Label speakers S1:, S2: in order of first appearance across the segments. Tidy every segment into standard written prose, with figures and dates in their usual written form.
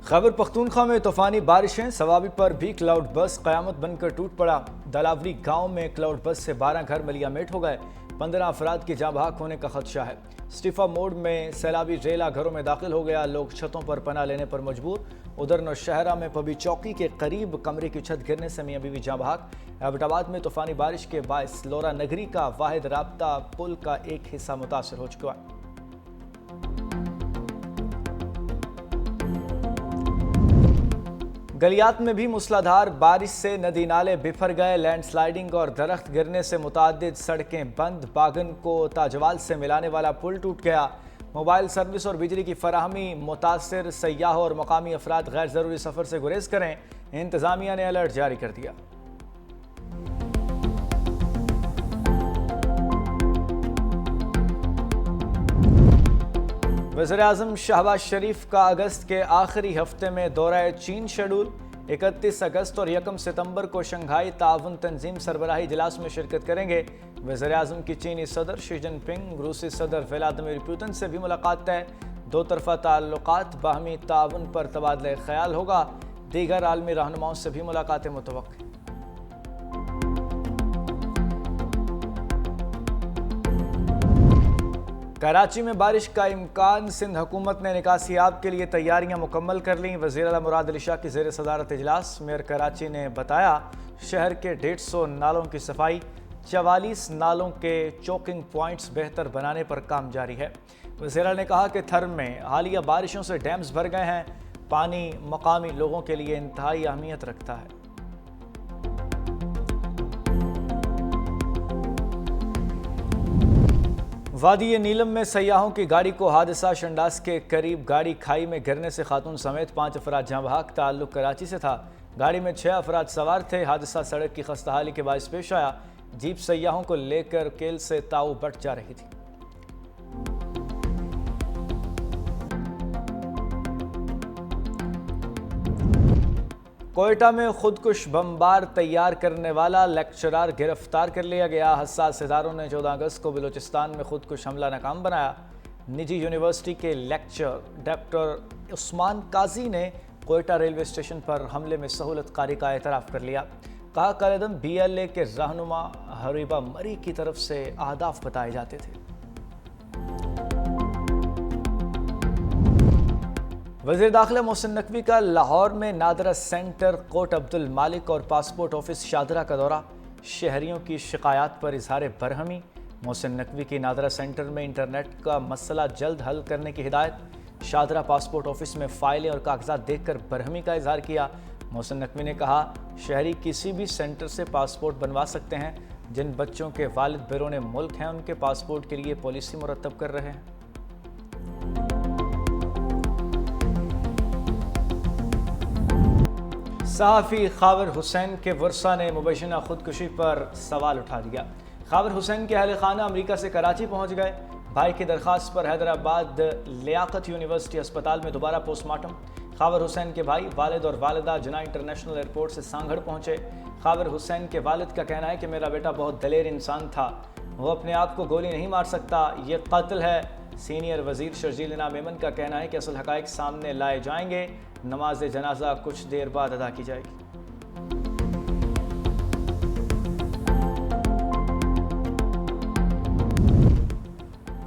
S1: خیبر پختونخوا میں طوفانی بارشیں، سوابی پر بھی کلاؤڈ بس قیامت بن کر ٹوٹ پڑا۔ دلاوری گاؤں میں کلاؤڈ بس سے 12 گھر ملیا میٹ ہو گئے، 15 افراد کے جاں بحق ہونے کا خدشہ ہے۔ اسٹیفا موڑ میں سیلابی ریلا گھروں میں داخل ہو گیا، لوگ چھتوں پر پناہ لینے پر مجبور۔ ادھر نوشہرہ میں پبی چوکی کے قریب کمرے کی چھت گرنے سے میاں بیوی جاں بحق۔ ایبٹ آباد میں طوفانی بارش کے باعث لورا نگری کا واحد رابطہ پل کا ایک حصہ متاثر ہو چکا ہے۔ گلیات میں بھی موسلادھار بارش سے ندی نالے بفر گئے، لینڈ سلائیڈنگ اور درخت گرنے سے متعدد سڑکیں بند، باغن کو تاجوال سے ملانے والا پل ٹوٹ گیا۔ موبائل سروس اور بجلی کی فراہمی متاثر، سیاحوں اور مقامی افراد غیر ضروری سفر سے گریز کریں، انتظامیہ نے الرٹ جاری کر دیا۔ وزیراعظم شہباز شریف کا اگست کے آخری ہفتے میں دورہ چین شیڈول، 31 اگست اور 1 ستمبر کو شنگھائی تعاون تنظیم سربراہی اجلاس میں شرکت کریں گے۔ وزیراعظم کی چینی صدر شی جن پنگ، روسی صدر ولادیمیر پوتن سے بھی ملاقات طے، دو طرفہ تعلقات، باہمی تعاون پر تبادلہ خیال ہوگا، دیگر عالمی رہنماؤں سے بھی ملاقاتیں متوقع۔ کراچی میں بارش کا امکان، سندھ حکومت نے نکاسیاب کے لیے تیاریاں مکمل کر لیں۔ وزیر اعلیٰ مراد علی شاہ کی زیر صدارت اجلاس، میئر کراچی نے بتایا شہر کے 150 نالوں کی صفائی، 44 نالوں کے چوکنگ پوائنٹس بہتر بنانے پر کام جاری ہے۔ وزیر اعلیٰ نے کہا کہ تھر میں حالیہ بارشوں سے ڈیمز بھر گئے ہیں، پانی مقامی لوگوں کے لیے انتہائی اہمیت رکھتا ہے۔ وادی نیلم میں سیاحوں کی گاڑی کو حادثہ، شنڈاس کے قریب گاڑی کھائی میں گرنے سے خاتون سمیت 5 افراد جاں بحق، تعلق کراچی سے تھا۔ گاڑی میں 6 افراد سوار تھے۔ حادثہ سڑک کی خستہ حالی کے باعث پیش آیا، جیپ سیاحوں کو لے کر کیل سے تاؤ بٹ جا رہی تھی۔ کوئٹہ میں خودکش بمبار تیار کرنے والا لیکچرر گرفتار کر لیا گیا۔ حساس اداروں نے 14 اگست کو بلوچستان میں خودکش حملہ ناکام بنایا۔ نجی یونیورسٹی کے لیکچرر ڈاکٹر عثمان قاضی نے کوئٹہ ریلوے اسٹیشن پر حملے میں سہولت کاری کا اعتراف کر لیا۔ کہا قائداعظم BLA کے رہنما حریبہ مری کی طرف سے اہداف بتائے جاتے تھے۔ وزیر داخلہ محسن نقوی کا لاہور میں نادرہ سینٹر، کوٹ عبد المالک اور پاسپورٹ آفس شادرہ کا دورہ، شہریوں کی شکایات پر اظہار برہمی۔ محسن نقوی کی نادرہ سینٹر میں انٹرنیٹ کا مسئلہ جلد حل کرنے کی ہدایت۔ شادرہ پاسپورٹ آفس میں فائلیں اور کاغذات دیکھ کر برہمی کا اظہار کیا۔ محسن نقوی نے کہا شہری کسی بھی سینٹر سے پاسپورٹ بنوا سکتے ہیں، جن بچوں کے والد بیرون ملک ہیں ان کے پاسپورٹ کے لیے پالیسی مرتب کر رہے ہیں۔ صحافی خاور حسین کے ورثاء نے مبینہ خودکشی پر سوال اٹھا دیا۔ خاور حسین کے اہل خانہ امریکہ سے کراچی پہنچ گئے۔ بھائی کی درخواست پر حیدرآباد لیاقت یونیورسٹی اسپتال میں دوبارہ پوسٹ مارٹم۔ خاور حسین کے بھائی، والد اور والدہ جناح انٹرنیشنل ایئرپورٹ سے سانگھڑ پہنچے۔ خاور حسین کے والد کا کہنا ہے کہ میرا بیٹا بہت دلیر انسان تھا، وہ اپنے آپ کو گولی نہیں مار سکتا، یہ قاتل ہے۔ سینئر وزیر شرجیل انعام میمن کا کہنا ہے کہ اصل حقائق سامنے لائے جائیں گے، نماز جنازہ کچھ دیر بعد ادا کی جائے گی۔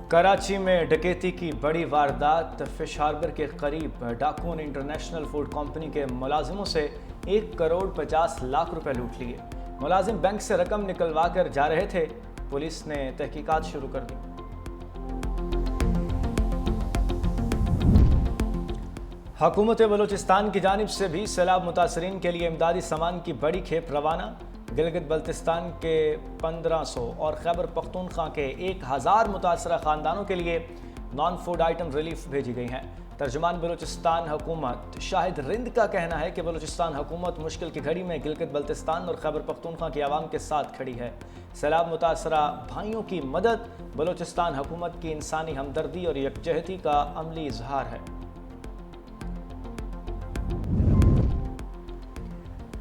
S1: کراچی میں ڈکیتی کی بڑی واردات، فش ہاربر کے قریب ڈاکوؤں نے انٹرنیشنل فوڈ کمپنی کے ملازموں سے 1 کروڑ 50 لاکھ روپے لوٹ لیے۔ ملازم بینک سے رقم نکلوا کر جا رہے تھے، پولیس نے تحقیقات شروع کر دی۔ حکومت بلوچستان کی جانب سے بھی سیلاب متاثرین کے لیے امدادی سامان کی بڑی کھیپ روانہ۔ گلگت بلتستان کے 1500 اور خیبر پختونخوا کے 1000 متاثرہ خاندانوں کے لیے نان فوڈ آئٹم ریلیف بھیجی گئی ہیں۔ ترجمان بلوچستان حکومت شاہد رند کا کہنا ہے کہ بلوچستان حکومت مشکل کی گھڑی میں گلگت بلتستان اور خیبر پختونخوا کی عوام کے ساتھ کھڑی ہے۔ سیلاب متاثرہ بھائیوں کی مدد بلوچستان حکومت کی انسانی ہمدردی اور یکجہتی کا عملی اظہار ہے۔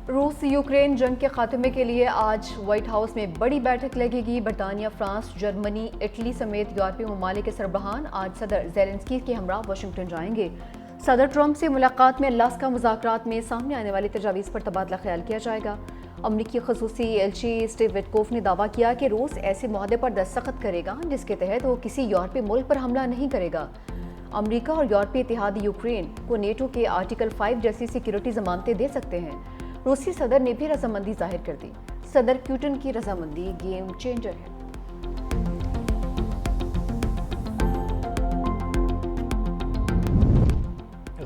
S2: روس یوکرین جنگ کے خاتمے کے لیے آج وائٹ ہاؤس میں بڑی بیٹھک لگے گی۔ برطانیہ، فرانس، جرمنی، اٹلی سمیت یورپی ممالک کے سربراہان آج صدر زیلنسکی کے ہمراہ واشنگٹن جائیں گے۔ صدر ٹرمپ سے ملاقات میں الاسکا مذاکرات میں سامنے آنے والی تجاویز پر تبادلہ خیال کیا جائے گا۔ امریکی خصوصی ایلچی اسٹیو وٹکوف نے دعویٰ کیا کہ روس ایسے معاہدے پر دستخط کرے گا جس کے تحت وہ کسی یورپی ملک پر حملہ نہیں کرے گا۔ امریکہ اور یورپی اتحاد یوکرین کو نیٹو کے آرٹیکل 5 جیسی سیکیورٹی ضمانتیں دے سکتے ہیں۔ روسی صدر نے بھی رضامندی ظاہر کر دی۔ صدر پوٹن کی رضامندی گیم چینجر ہے۔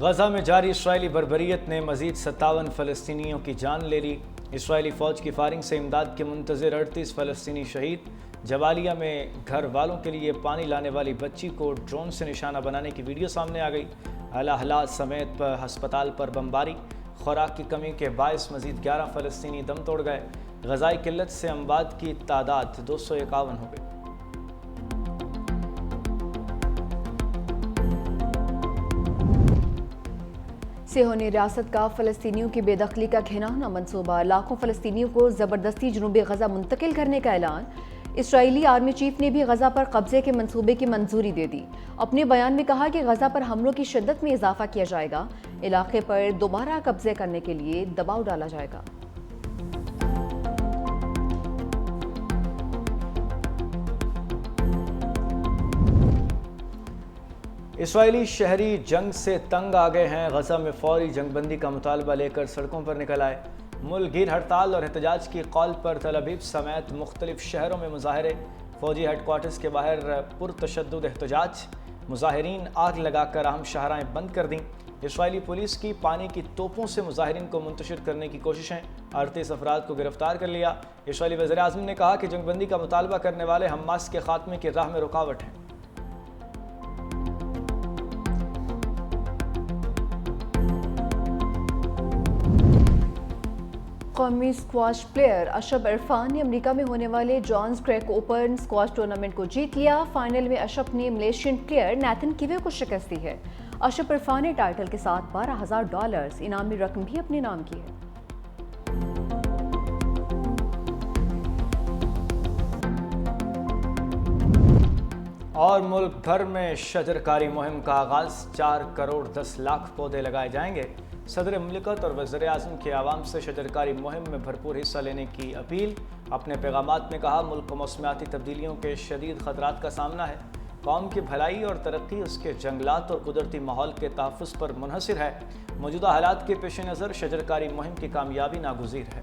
S1: غزہ میں جاری اسرائیلی بربریت نے مزید 57 فلسطینیوں کی جان لے لی۔ اسرائیلی فوج کی فائرنگ سے امداد کے منتظر 38 فلسطینی شہید۔ جبالیہ میں گھر والوں کے لیے پانی لانے والی بچی کو ڈرون سے نشانہ بنانے کی ویڈیو سامنے آ گئی۔ اعلیٰ حالات سمیت ہسپتال پر بمباری۔ خوراک کی کمی کے باعث مزید 11 فلسطینی دم توڑ گئے۔ غذائی قلت سے اموات کی تعداد 251 ہو گئی۔
S2: صہیونی ریاست کا فلسطینیوں کی بے دخلی کا گھناؤنا منصوبہ، لاکھوں فلسطینیوں کو زبردستی جنوبی غزہ منتقل کرنے کا اعلان۔ اسرائیلی آرمی چیف نے بھی غزہ پر قبضے کے منصوبے کی منظوری دے دی۔ اپنے بیان میں کہا کہ غزہ پر حملوں کی شدت میں اضافہ کیا جائے گا، علاقے پر دوبارہ قبضے کرنے کے لیے دباؤ ڈالا جائے گا۔
S1: اسرائیلی شہری جنگ سے تنگ آ گئے ہیں۔ غزہ میں فوری جنگ بندی کا مطالبہ لے کر سڑکوں پر نکل آئے۔ ملک گیر ہڑتال اور احتجاج کی قول پر تل ابیب سمیت مختلف شہروں میں مظاہرے۔ فوجی ہیڈ کوارٹرز کے باہر پرتشدد احتجاج۔ مظاہرین آگ لگا کر اہم شاہراہیں بند کر دیں۔ اسرائیلی پولیس کی پانی کی توپوں سے مظاہرین کو منتشر کرنے کی کوششیں۔ 38 افراد کو گرفتار کر لیا۔ اسرائیلی وزیر اعظم نے کہا کہ جنگ بندی کا مطالبہ کرنے والے حماس کے خاتمے کی راہ میں رکاوٹ ہیں۔
S2: قومی اسکواش پلیئر اشرف عرفان نے امریکہ میں ہونے والے جانز کریک اوپن اسکواش ٹورنامنٹ کو جیت لیا۔ فائنل میں اشرف نے ملیشین پلیئر نیتھن کیوے کو شکست دی ہے۔ اشرف عرفان نے ٹائٹل کے ساتھ $12,000 انعامی رقم بھی اپنے نام کی ہے۔
S1: اور ملک بھر میں شجرکاری مہم کا آغاز۔ 4,10,00,000 پودے لگائے جائیں گے۔ صدر مملکت اور وزیر اعظم کے عوام سے شجرکاری مہم میں بھرپور حصہ لینے کی اپیل۔ اپنے پیغامات میں کہا ملک کو موسمیاتی تبدیلیوں کے شدید خطرات کا سامنا ہے۔ قوم کی بھلائی اور ترقی اس کے جنگلات اور قدرتی ماحول کے تحفظ پر منحصر ہے۔ موجودہ حالات کے پیش نظر شجرکاری مہم کی کامیابی ناگزیر ہے۔